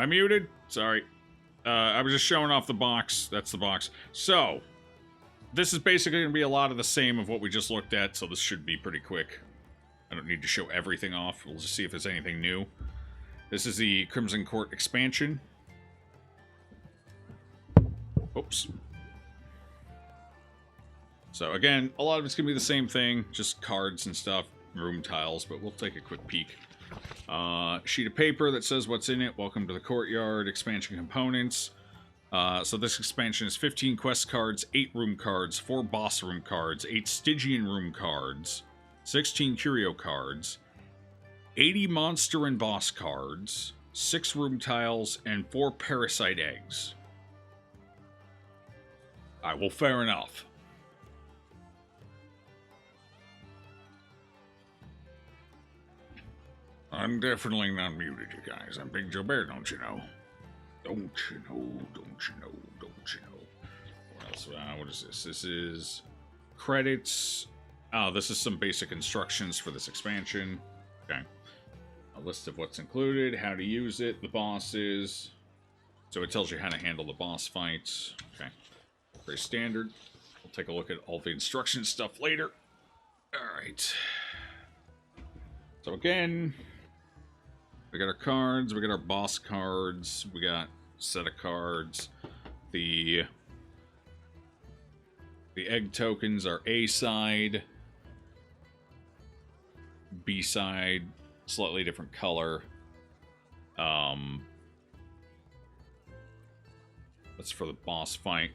I muted? Sorry. I was just showing off the box. That's the box. So, this is basically going to be a lot of the same of what we just looked at, so this should be pretty quick. I don't need to show everything off. We'll just see if there's anything new. This is the Crimson Court expansion. Oops. So again, a lot of it's going to be the same thing, just cards and stuff, room tiles, but we'll take a quick peek. Sheet of paper that says what's in it. Welcome to the Courtyard, expansion components. So this expansion is 15 quest cards, 8 room cards, 4 boss room cards, 8 Stygian room cards, 16 curio cards, 80 monster and boss cards, 6 room tiles, and 4 parasite eggs. Alright, well, fair enough. I'm definitely not muted, you guys. I'm Big Joe Bear, don't you know? Don't you know, don't you know, don't you know. What else? What is this? This is credits. Oh, this is some basic instructions for this expansion. Okay. A list of what's included, how to use it, the bosses. So it tells you how to handle the boss fights. Okay. Very standard. We'll take a look at all the instruction stuff later. Alright. So again, we got our cards, we got our boss cards, we got a set of cards. The egg tokens are A side, B side, slightly different color. That's for the boss fight.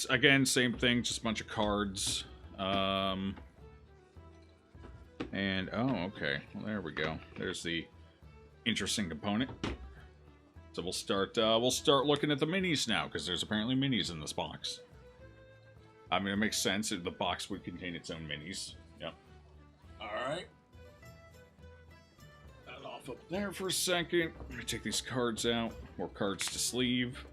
Again, same thing, just a bunch of cards. And, oh, okay. Well, there we go. There's the interesting component. So we'll start looking at the minis now, because there's apparently minis in this box. I mean, it makes sense. The box would contain its own minis. Yep. Alright. That off up there for a second. Let me take these cards out. More cards to sleeve.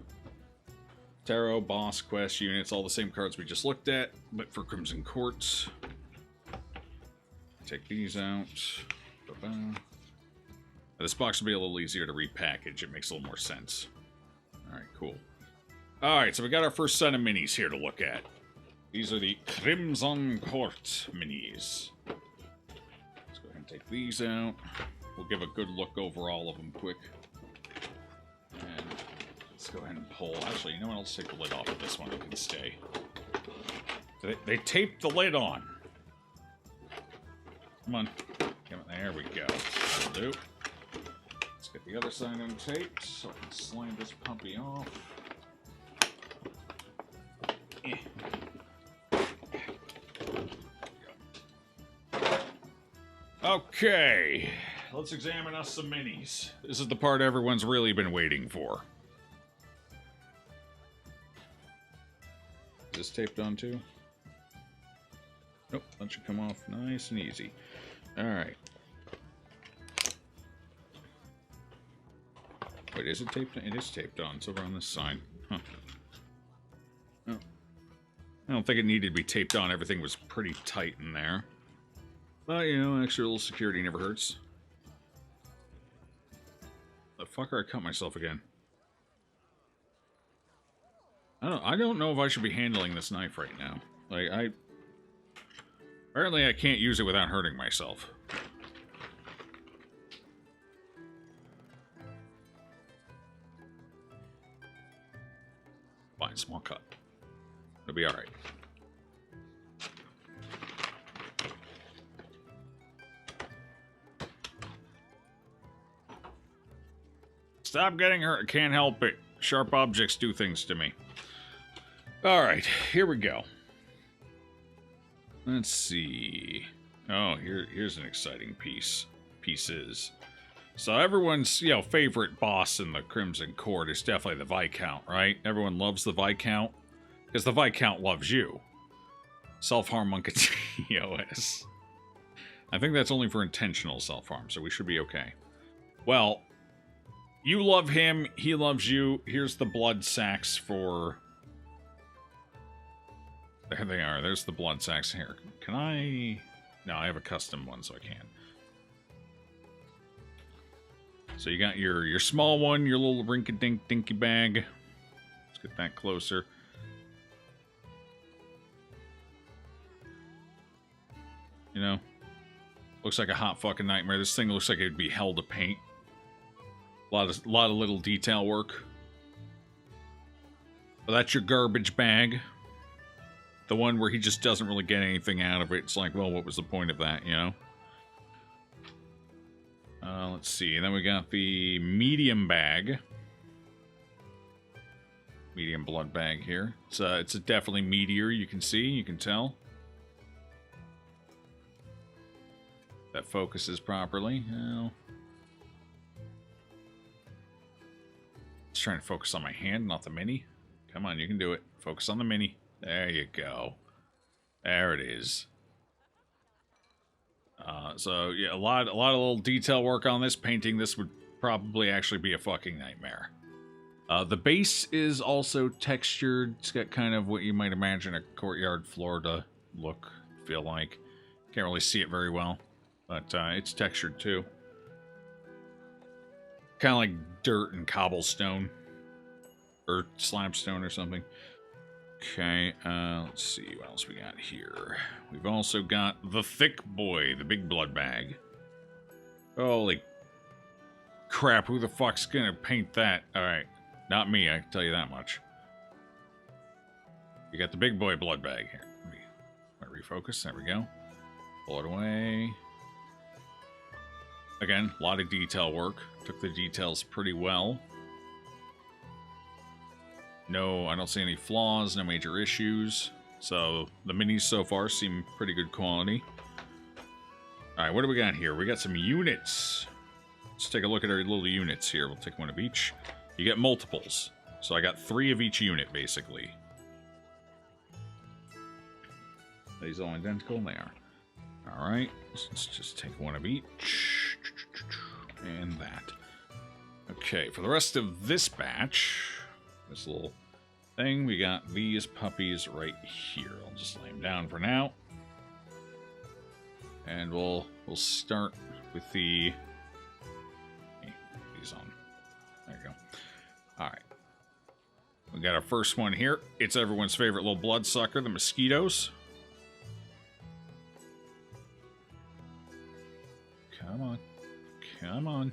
Tarot, boss, quest, units, all the same cards we just looked at, but for Crimson Court. Take these out. Ba-ba. This box will be a little easier to repackage. It makes a little more sense. Alright, cool. Alright, so we got our first set of minis here to look at. These are the Crimson Court minis. Let's go ahead and take these out. We'll give a good look over all of them quick. And let's go ahead and pull. Actually, you know what? I'll take the lid off of this one. It can stay. They taped the lid on. Come on. There we go. That'll do. Let's get the other side untaped so I can slide this puppy off. Okay. Let's examine us some minis. This is the part everyone's really been waiting for. Is this taped on too? Nope, that should come off nice and easy. Alright. Wait, is it taped on? It is taped on. It's over on this side. Huh. Oh. I don't think it needed to be taped on. Everything was pretty tight in there. But, you know, extra little security never hurts. The fucker, I cut myself again. I don't know if I should be handling this knife right now. Like, apparently I can't use it without hurting myself. Fine, small cut. It'll be alright. Stop getting hurt. Can't help it. Sharp objects do things to me. Alright, here we go. Let's see. Oh, here's an exciting pieces. So everyone's, favorite boss in the Crimson Court is definitely the Viscount, right? Everyone loves the Viscount because the Viscount loves you. Self-harm on TOS. I think that's only for intentional self-harm, so we should be okay. Well, you love him, he loves you. Here's the blood sacks for... There they are. There's the blood sacks here. Can I... No, I have a custom one, so I can. So you got your small one, your little rink-a-dink dinky bag. Let's get that closer. You know, looks like a hot fucking nightmare. This thing looks like it'd be hell to paint. A lot of little detail work. Well, that's your garbage bag. The one where he just doesn't really get anything out of it. It's like, well, what was the point of that, you know? Let's see. And then we got the medium bag. Medium blood bag here. It's a definitely meatier, you can see, you can tell. That focuses properly. Well, just trying to focus on my hand, not the mini. Come on, you can do it. Focus on the mini. There you go. There it is. So yeah, a lot of little detail work on this. Painting this would probably actually be a fucking nightmare. The base is also textured. It's got kind of what you might imagine a courtyard floor to look, feel like. Can't really see it very well, but it's textured too. Kind of like dirt and cobblestone. Or slabstone or something. Okay, let's see what else we got here. We've also got the thick boy, the big blood bag. Holy crap, who the fuck's gonna paint that? Alright, not me, I can tell you that much. You got the big boy blood bag here. Let me refocus, there we go. Pull it away. Again, a lot of detail work. Took the details pretty well. No, I don't see any flaws, no major issues. So, the minis so far seem pretty good quality. Alright, what do we got here? We got some units. Let's take a look at our little units here. We'll take one of each. You get multiples. So I got 3 of each unit, basically. Are these all identical? They are. Alright, let's just take one of each. And that. Okay, for the rest of this batch... This little thing, we got these puppies right here. I'll just lay them down for now. And we'll start with these on. There you go. Alright. We got our first one here. It's everyone's favorite little bloodsucker, the mosquitoes. Come on. Come on.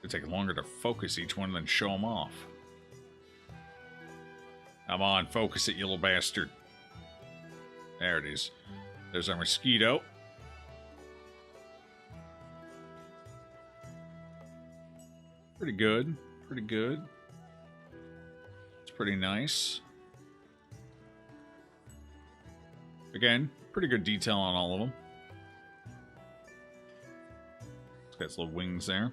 It'll take longer to focus each one than show them off. Come on, focus it, you little bastard. There it is. There's our mosquito. Pretty good. Pretty good. It's pretty nice. Again, pretty good detail on all of them. It's got its little wings there.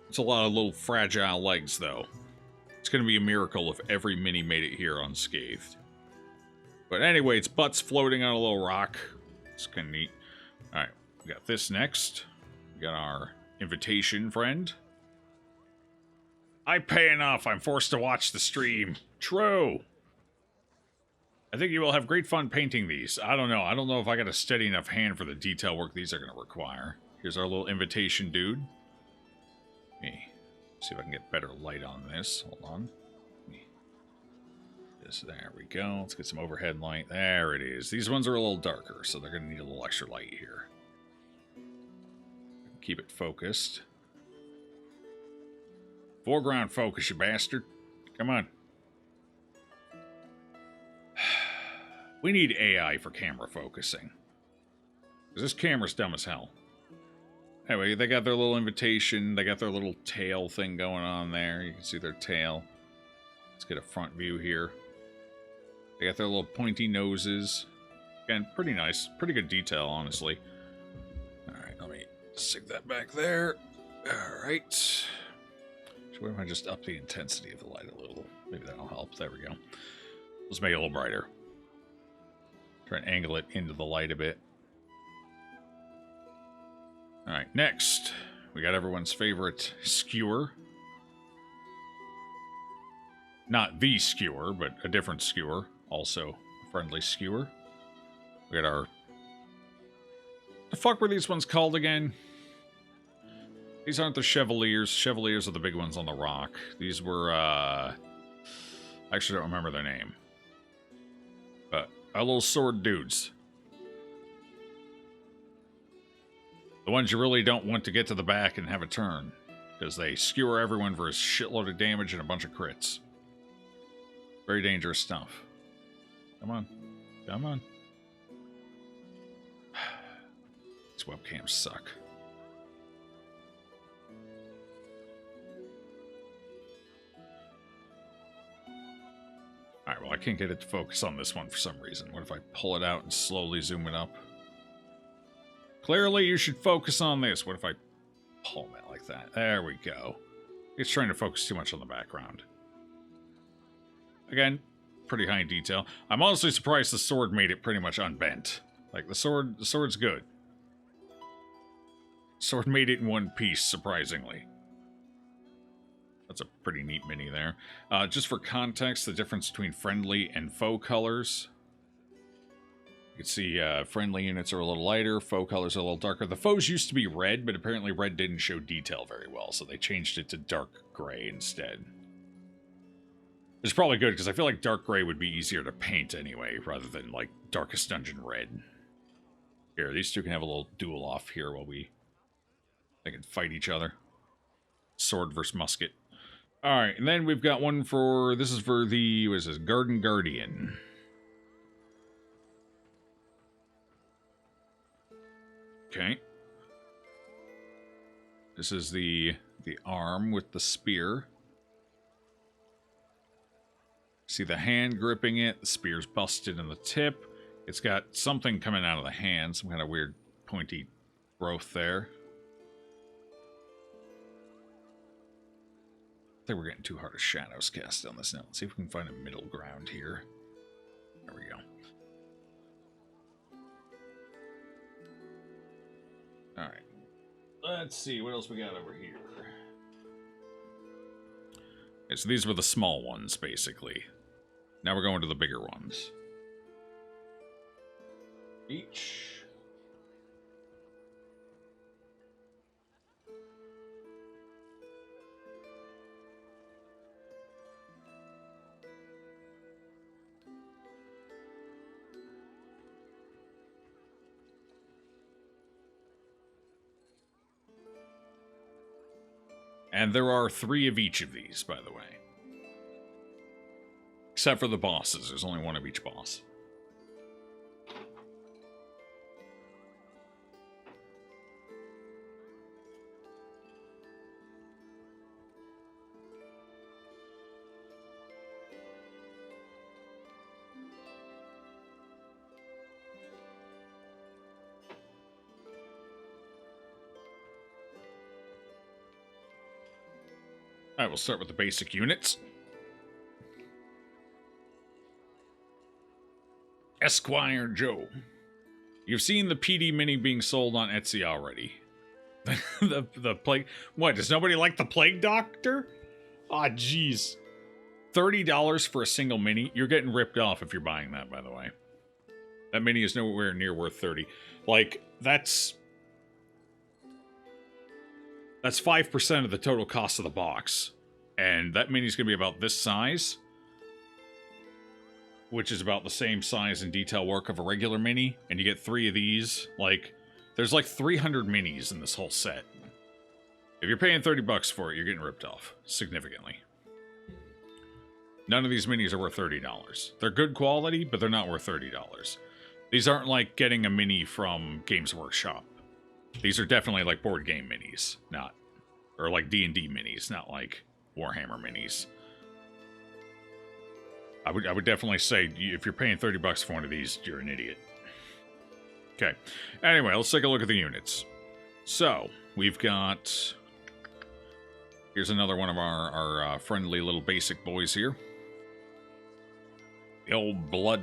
It's a lot of little fragile legs, though. It's going to be a miracle if every mini made it here unscathed. But anyway, its butt's floating on a little rock. It's kind of neat. Alright, we got this next. We got our invitation friend. I pay enough. I'm forced to watch the stream. True. I think you will have great fun painting these. I don't know. I don't know if I got a steady enough hand for the detail work these are going to require. Here's our little invitation dude. Me. See if I can get better light on this. Hold on. Just there we go. Let's get some overhead light. There it is. These ones are a little darker, so they're going to need a little extra light here. Keep it focused. Foreground focus, you bastard. Come on. We need AI for camera focusing. Because this camera's dumb as hell. Anyway, they got their little invitation. They got their little tail thing going on there. You can see their tail. Let's get a front view here. They got their little pointy noses. Again, pretty nice. Pretty good detail, honestly. Alright, let me stick that back there. Alright. So what if I just up the intensity of the light a little? Maybe that'll help. There we go. Let's make it a little brighter. Try and angle it into the light a bit. Alright, next, we got everyone's favorite skewer. Not the skewer, but a different skewer. Also a friendly skewer. We got our... The fuck were these ones called again? These aren't the Chevaliers. Chevaliers are the big ones on the rock. These were, I actually don't remember their name. But our little sword dudes. The ones you really don't want to get to the back and have a turn. Because they skewer everyone for a shitload of damage and a bunch of crits. Very dangerous stuff. Come on. Come on. These webcams suck. Alright, well, I can't get it to focus on this one for some reason. What if I pull it out and slowly zoom it up? Clearly, you should focus on this. What if I pull that like that? There we go. It's trying to focus too much on the background. Again, pretty high in detail. I'm honestly surprised the sword made it pretty much unbent. Like, the sword's good. Sword made it in one piece, surprisingly. That's a pretty neat mini there. Just for context, the difference between friendly and faux colors. You can see friendly units are a little lighter, faux colors are a little darker. The faux used to be red, but apparently red didn't show detail very well, so they changed it to dark gray instead. Which is probably good, because I feel like dark gray would be easier to paint anyway, rather than, like, Darkest Dungeon red. Here, these two can have a little duel off here while they can fight each other. Sword versus musket. Alright, and then we've got one for, this is for the, what is this, Garden Guardian. Okay. This is the arm with the spear. See the hand gripping it, the spear's busted in the tip. It's got something coming out of the hand, some kind of weird pointy growth there. I think we're getting too hard of shadows cast on this now. Let's see if we can find a middle ground here. There we go. Alright. Let's see, what else we got over here? Okay, so these were the small ones, basically. Now we're going to the bigger ones. Each. And there are 3 of each of these, by the way. Except for the bosses. There's only 1 of each boss. Alright, we'll start with the basic units. Esquire Joe. You've seen the PD Mini being sold on Etsy already. the plague... What, does nobody like the Plague Doctor? Aw, jeez. $30 for a single mini? You're getting ripped off if you're buying that, by the way. That mini is nowhere near worth 30. Like, that's 5% of the total cost of the box. And that mini's going to be about this size. Which is about the same size and detail work of a regular mini. And you get 3 of these. Like, there's like 300 minis in this whole set. If you're paying $30 for it, you're getting ripped off. Significantly. None of these minis are worth $30. They're good quality, but they're not worth $30. These aren't like getting a mini from Games Workshop. These are definitely like board game minis, not... Or like D&D minis, not like Warhammer minis. I would definitely say, if you're paying $30 for one of these, you're an idiot. Okay. Anyway, let's take a look at the units. So, we've got... Here's another one of our friendly little basic boys here. The old blood...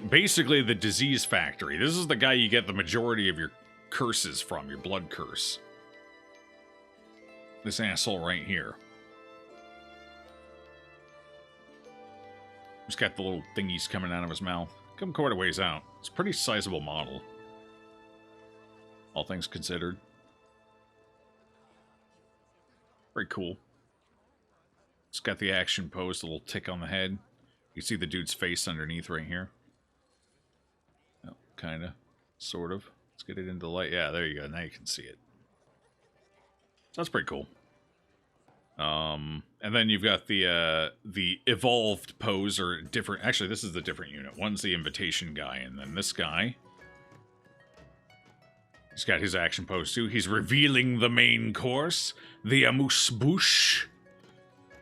Basically, the disease factory. This is the guy you get the majority of your curses from, your blood curse. This asshole right here. He's got the little thingies coming out of his mouth. Come quite a ways out. It's a pretty sizable model. All things considered. Pretty cool. It's got the action pose, a little tick on the head. You see the dude's face underneath right here. Oh, kind of. Sort of. Let's get it into the light. Yeah, there you go. Now you can see it. So that's pretty cool. And then you've got the evolved pose, or different... Actually, this is the different unit. One's the invitation guy, and then this guy... He's got his action pose, too. He's revealing the main course. The amuse-bouche.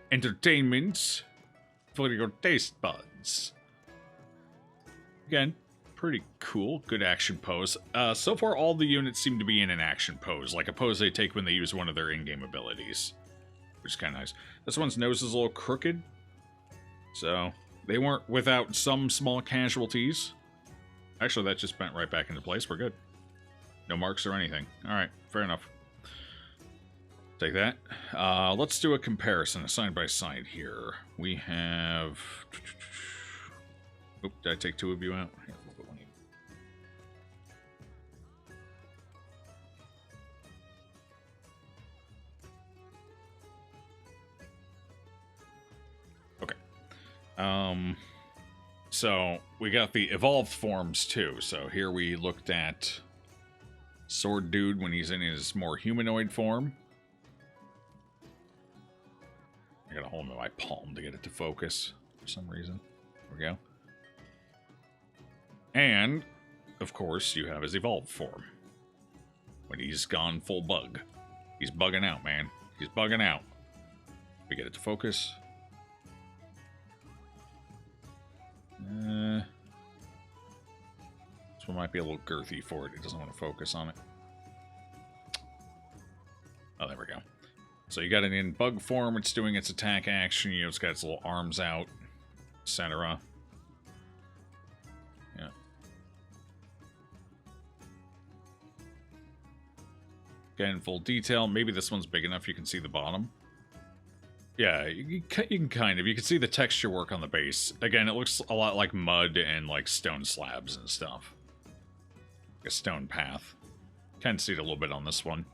Entertainment for your taste buds. Again, pretty cool. Good action pose. So far, all the units seem to be in an action pose, like a pose they take when they use one of their in-game abilities, which is kind of nice. This one's nose is a little crooked, so they weren't without some small casualties. Actually, that just bent right back into place. We're good. No marks or anything. Alright, fair enough. Take that. Let's do a comparison, a side-by-side here. We have... Oop, did I take two of you out? Here, we'll put one in. Okay. So, we got the evolved forms, too. So, here we looked at Sword Dude when he's in his more humanoid form. I gotta hold him in my palm to get it to focus for some reason. There we go. And, of course, you have his evolved form. When he's gone full bug. He's bugging out, man. He's bugging out. We get it to focus. This one might be a little girthy for it. It doesn't want to focus on it. Oh, there we go. So you got it in bug form. It's doing its attack action. You know, it's got its little arms out, etc. Yeah. Again, full detail. Maybe this one's big enough you can see the bottom. Yeah, you can kind of. You can see the texture work on the base. Again, it looks a lot like mud and like stone slabs and stuff. Like a stone path. Can see it a little bit on this one.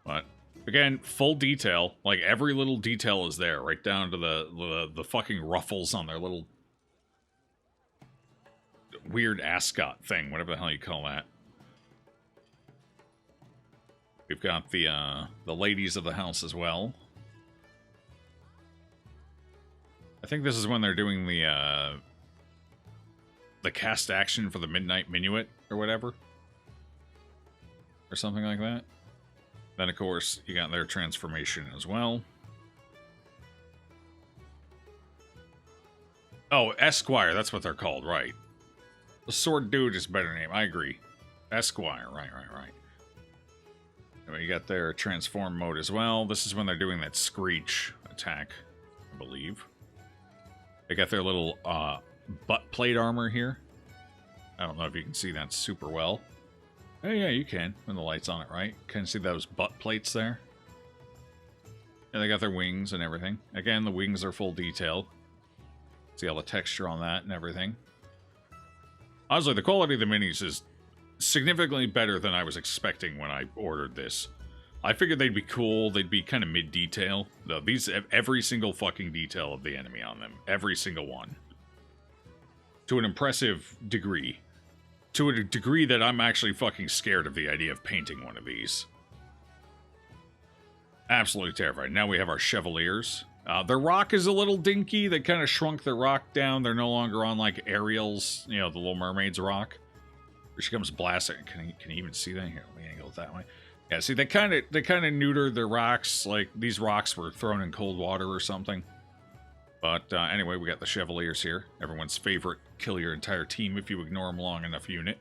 But, again, full detail. Like, every little detail is there. Right down to the fucking ruffles on their little weird ascot thing. Whatever the hell you call that. We've got the ladies of the house as well. I think this is when they're doing the cast action for the Midnight Minuet, or whatever. Or something like that. Then, of course, you got their transformation as well. Oh, Esquire, that's what they're called, right. The Sword Dude is a better name, I agree. Esquire, right. Anyway, you got their transform mode as well. This is when they're doing that Screech attack, I believe. They got their little butt plate armor here. I don't know if you can see that super well. Oh yeah, you can, when the light's on it, right? Can you see those butt plates there? Yeah, they got their wings and everything. Again, the wings are full detail. See all the texture on that and everything. Honestly, the quality of the minis is significantly better than I was expecting when I ordered this. I figured they'd be cool, they'd be kind of mid-detail. Though these have every single fucking detail of the enemy on them. Every single one. To an impressive degree. To a degree that I'm actually fucking scared of the idea of painting one of these. Absolutely terrified. Now we have our Chevaliers. Their rock is a little dinky. They kind of shrunk their rock down. They're no longer on, like, Ariel's, you know, the Little Mermaid's rock. Where she comes blasting. Can you even see that? Here, let me angle it that way. Yeah, see, they kind of neutered their rocks. Like, these rocks were thrown in cold water or something. But, anyway, we got the Chevaliers here. Everyone's favorite kill your entire team if you ignore them long enough unit.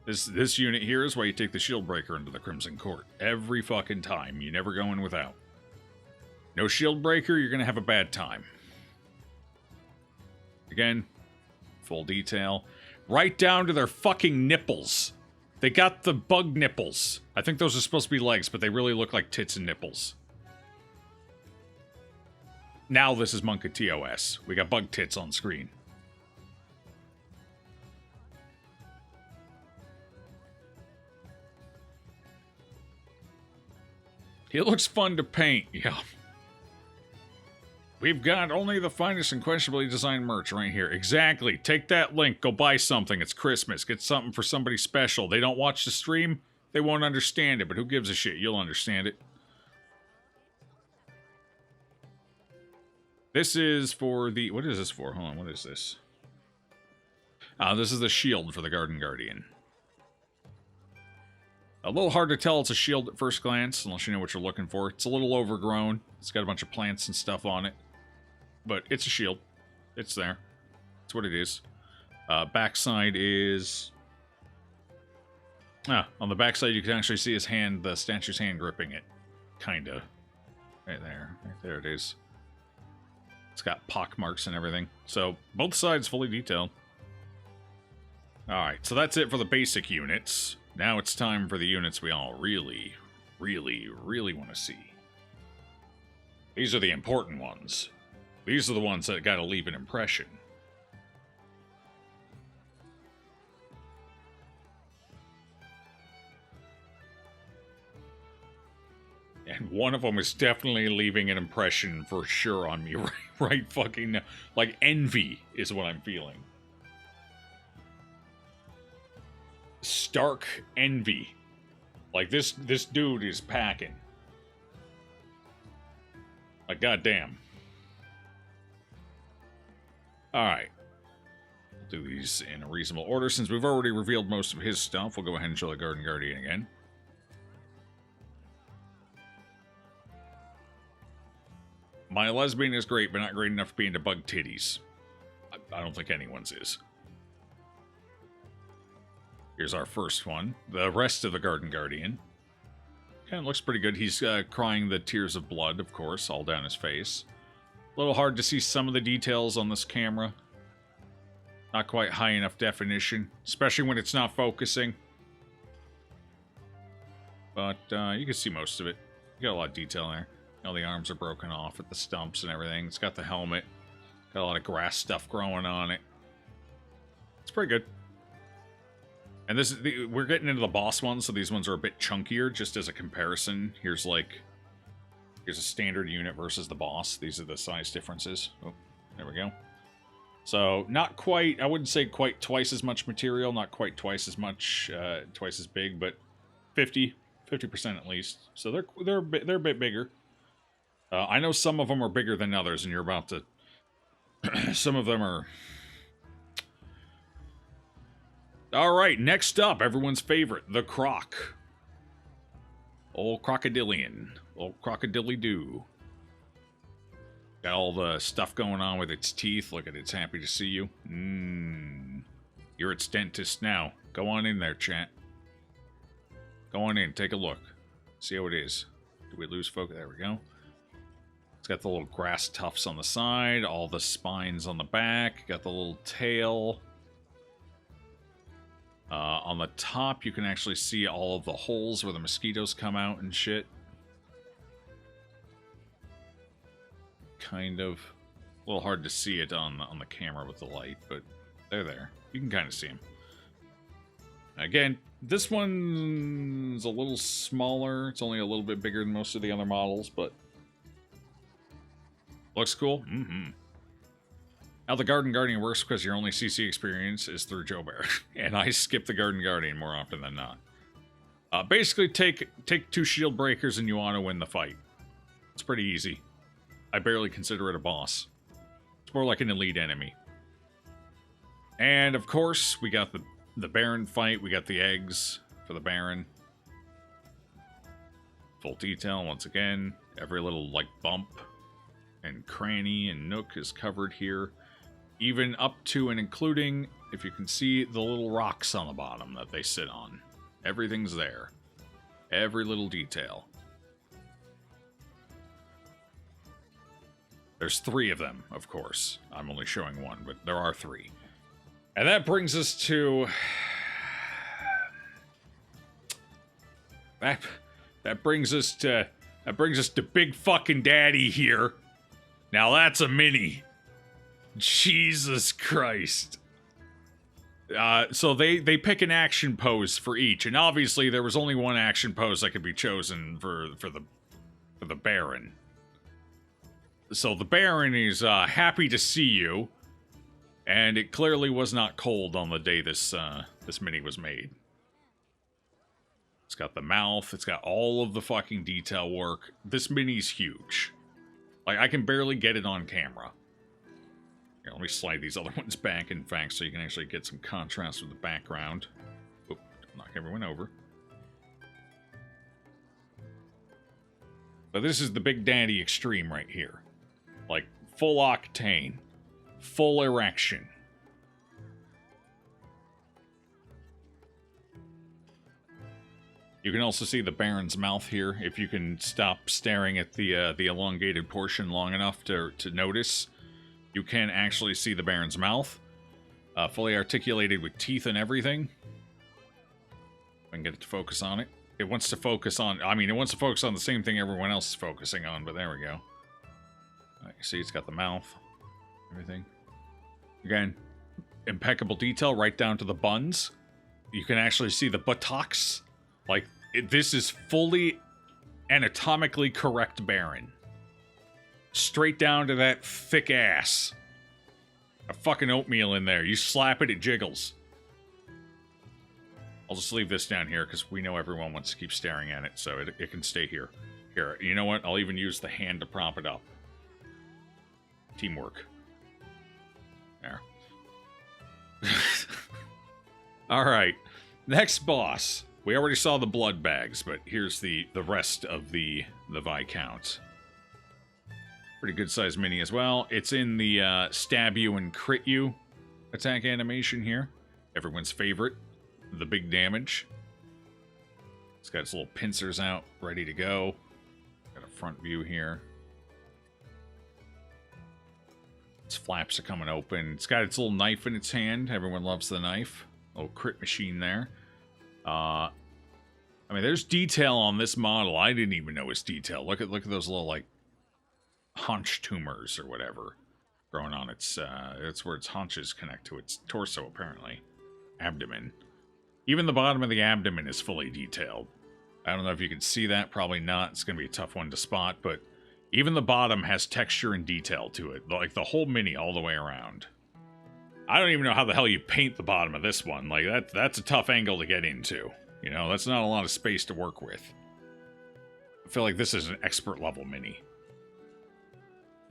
This unit here is why you take the Shield Breaker into the Crimson Court. Every fucking time. You never go in without. No Shield Breaker, you're gonna have a bad time. Again, full detail. Right down to their fucking nipples. They got the bug nipples. I think those are supposed to be legs, but they really look like tits and nipples. Now this is Monka TOS. We got bug tits on screen. He looks fun to paint, yeah. We've got only the finest and questionably designed merch right here. Exactly. Take that link. Go buy something. It's Christmas. Get something for somebody special. They don't watch the stream. They won't understand it, but who gives a shit? You'll understand it. This is for the... What is this for? Hold on. What is this? This is the shield for the Garden Guardian. A little hard to tell it's a shield at first glance, unless you know what you're looking for. It's a little overgrown. It's got a bunch of plants and stuff on it. But it's a shield. It's there. That's what it is. Backside is... on the backside you can actually see his hand, the statue's hand gripping it. Kinda. Right there. Right there it is. It's got pock marks and everything. So, both sides fully detailed. Alright, so that's it for the basic units. Now it's time for the units we all really, really, really want to see. These are the important ones. These are the ones that gotta leave an impression. And one of them is definitely leaving an impression for sure on me right fucking now. Like, envy is what I'm feeling. Stark envy. Like, this dude is packing. Like, goddamn. Alright. We'll do these in a reasonable order. Since we've already revealed most of his stuff, we'll go ahead and show the Garden Guardian again. My lesbian is great, but not great enough to be into bug titties. I don't think anyone's is. Here's our first one. The rest of the Garden Guardian. Kind of looks pretty good. He's crying the tears of blood, of course, all down his face. A little hard to see some of the details on this camera. Not quite high enough definition, especially when it's not focusing. But you can see most of it. You got a lot of detail there. All the arms are broken off at the stumps and everything. It's got the helmet. Got a lot of grass stuff growing on it. It's pretty good. And this is we're getting into the boss ones, so these ones are a bit chunkier, just as a comparison. Here's a standard unit versus the boss. These are the size differences. Oh, there we go. So, not quite, I wouldn't say quite twice as much material, not quite twice as much, twice as big, but 50% at least. So they're a bit bigger. I know some of them are bigger than others, and you're about to... some of them are... Alright, next up, everyone's favorite, the Croc. Old Crocodilian. Old Crocodilly-Doo. Got all the stuff going on with its teeth. Look at it, it's happy to see you. You're its dentist now. Go on in there, chat. Go on in, take a look. See how it is. Do we lose focus? There we go. It's got the little grass tufts on the side, all the spines on the back, got the little tail. On the top, you can actually see all of the holes where the mosquitoes come out and shit. Kind of. A little hard to see it on the camera with the light, but they're there. You can kind of see them. Again, this one's a little smaller. It's only a little bit bigger than most of the other models, but looks cool. How the Garden Guardian works, because your only CC experience is through Joe Bear. And I skip the Garden Guardian more often than not. Basically, take 2 shield breakers and you want to win the fight. It's pretty easy. I barely consider it a boss. It's more like an elite enemy. And, of course, we got the Baron fight. We got the eggs for the Baron. Full detail, once again. Every little, like, bump and cranny and nook is covered here. Even up to and including, if you can see, the little rocks on the bottom that they sit on. Everything's there. Every little detail. There's 3 of them, of course. I'm only showing 1, but there are 3. And that brings us to... That brings us to Big Fucking Daddy here. Now that's a mini. Jesus Christ. So they pick an action pose for each, and obviously there was only one action pose that could be chosen for with the Baron. So the Baron is happy to see you, and it clearly was not cold on the day this mini was made. It's got the mouth, it's got all of the fucking detail work. This mini's huge. Like, I can barely get it on camera. Here, let me slide these other ones back, in fact, so you can actually get some contrast with the background. Oop, don't knock everyone over. So this is the Big Daddy Extreme right here. Like, full octane. Full erection. You can also see the Baron's mouth here, if you can stop staring at the elongated portion long enough to notice. You can actually see the Baron's mouth. Fully articulated with teeth and everything. If I can get it to focus on it. It wants to focus on, it wants to focus on the same thing everyone else is focusing on, but there we go. You see, it's got the mouth, everything. Again, impeccable detail right down to the buns. You can actually see the buttocks. Like, this is fully anatomically correct Baron. Straight down to that thick ass. A fucking oatmeal in there. You slap it, it jiggles. I'll just leave this down here because we know everyone wants to keep staring at it, so it can stay here. Here, you know what? I'll even use the hand to prop it up. Teamwork. There. Alright. Next boss. We already saw the blood bags, but here's the rest of the Viscount. Pretty good sized mini as well. It's in the stab you and crit you attack animation here. Everyone's favorite. The big damage. It's got its little pincers out, ready to go. Got a front view here. Its flaps are coming open. It's got its little knife in its hand. Everyone loves the knife. Little crit machine there. There's detail on this model. I didn't even know it's detail. Look at those little, like, haunch tumors or whatever growing on its, it's where its haunches connect to its torso, apparently. Abdomen. Even the bottom of the abdomen is fully detailed. I don't know if you can see that. Probably not. It's going to be a tough one to spot, but even the bottom has texture and detail to it. Like, the whole mini all the way around. I don't even know how the hell you paint the bottom of this one. Like, that's a tough angle to get into. You know, that's not a lot of space to work with. I feel like this is an expert level mini.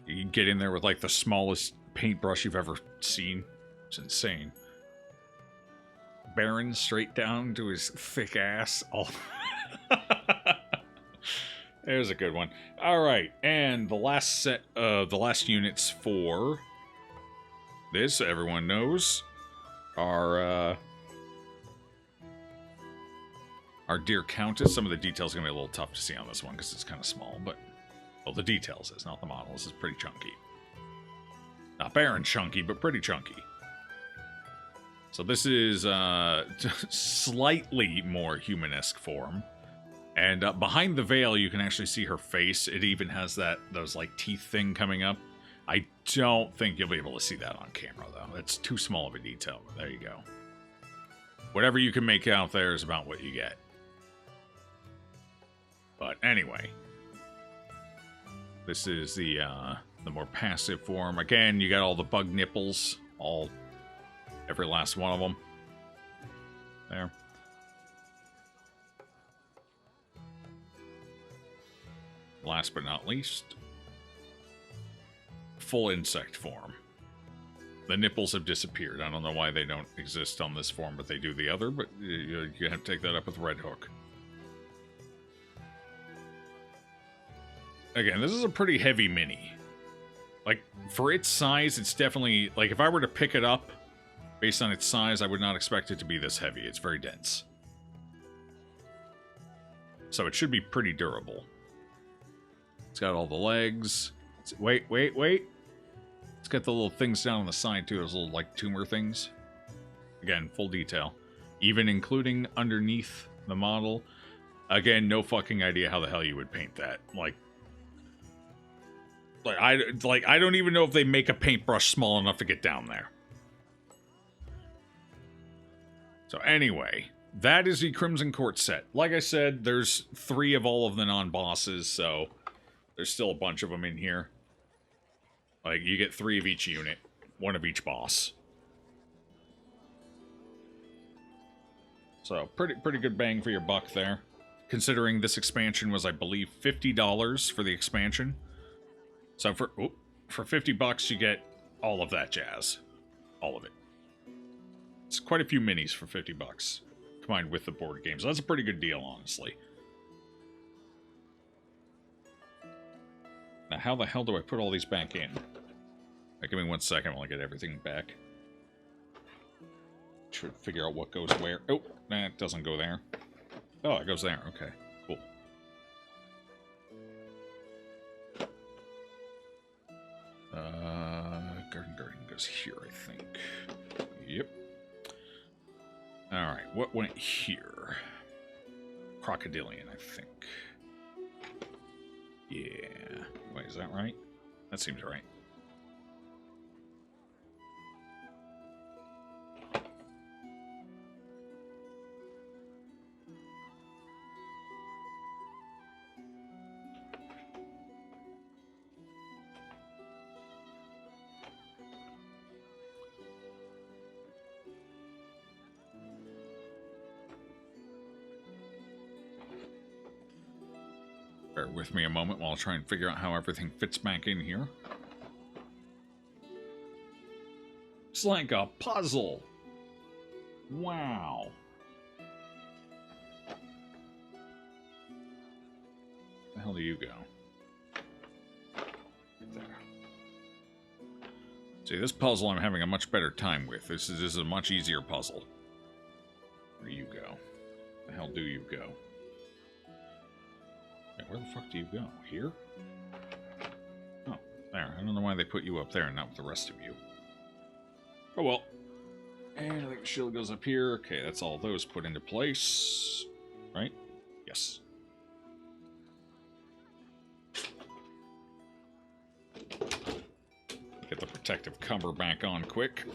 You can get in there with, like, the smallest paintbrush you've ever seen. It's insane. Baron straight down to his thick ass. Oh. There's a good one. Alright, and the last set of the last units for this, everyone knows, are our dear Countess. Some of the details are going to be a little tough to see on this one because it's kind of small, but, well, the details is, not the model. This is pretty chunky. Not Baron chunky, but pretty chunky. So this is slightly more human-esque form. And behind the veil, you can actually see her face. It even has those like teeth thing coming up. I don't think you'll be able to see that on camera, though. It's too small of a detail. There you go. Whatever you can make out there is about what you get. But anyway, this is the more passive form. Again, you got all the bug nipples, every last one of them. There. Last but not least, full insect form. The nipples have disappeared. I don't know why they don't exist on this form, but they do the other, but you have to take that up with Red Hook. Again, this is a pretty heavy mini. Like, for its size, it's definitely, like, if I were to pick it up, based on its size, I would not expect it to be this heavy. It's very dense. So it should be pretty durable. It's got all the legs. Wait. It's got the little things down on the side, too. Those little, like, tumor things. Again, full detail. Even including underneath the model. Again, no fucking idea how the hell you would paint that. I don't even know if they make a paintbrush small enough to get down there. So anyway, that is the Crimson Court set. Like I said, there's 3 of all of the non-bosses, so There's still a bunch of them in here. Like, you get 3 of each unit. 1 of each boss. So, pretty good bang for your buck there. Considering this expansion was, I believe, $50 for the expansion. So for 50 bucks, you get all of that jazz. All of it. It's quite a few minis for 50 bucks. Combined with the board games. That's a pretty good deal, honestly. Now, how the hell do I put all these back in? Right, give me 1 second while I get everything back. Try to figure out what goes where. Oh, nah, it doesn't go there. Oh, it goes there. Okay, cool. Garden goes here, I think. Yep. Alright, what went here? Crocodilian, I think. Yeah. Wait, is that right? That seems right. Bear with me a moment while I try and figure out how everything fits back in here. It's like a puzzle. Wow. Where the hell do you go? Right there. See, this puzzle I'm having a much better time with. This is a much easier puzzle. Where you go? Where the hell do you go? Where the fuck do you go? Here? Oh, there. I don't know why they put you up there and not with the rest of you. Oh well. And I think the shield goes up here. Okay, that's all those put into place. Right? Yes. Get the protective cover back on quick.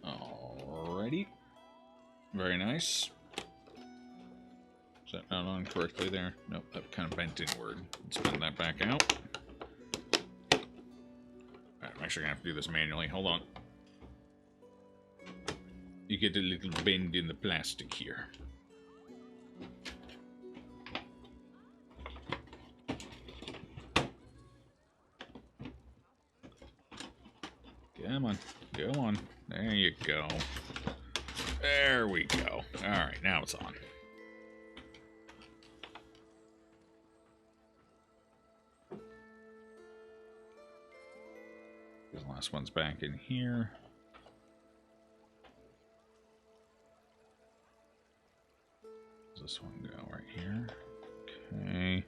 Alrighty. Very nice. Is that not on correctly there? Nope, that kind of bent inward. Let's bend that back out. Alright, I'm actually going to have to do this manually. Hold on. You get a little bend in the plastic here. Come on. Go on. There you go. There we go. Alright, now it's on. The last one's back in here. Does this one go right here? Okay.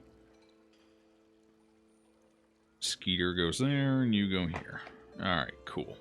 Skeeter goes there, and you go here. Alright, cool.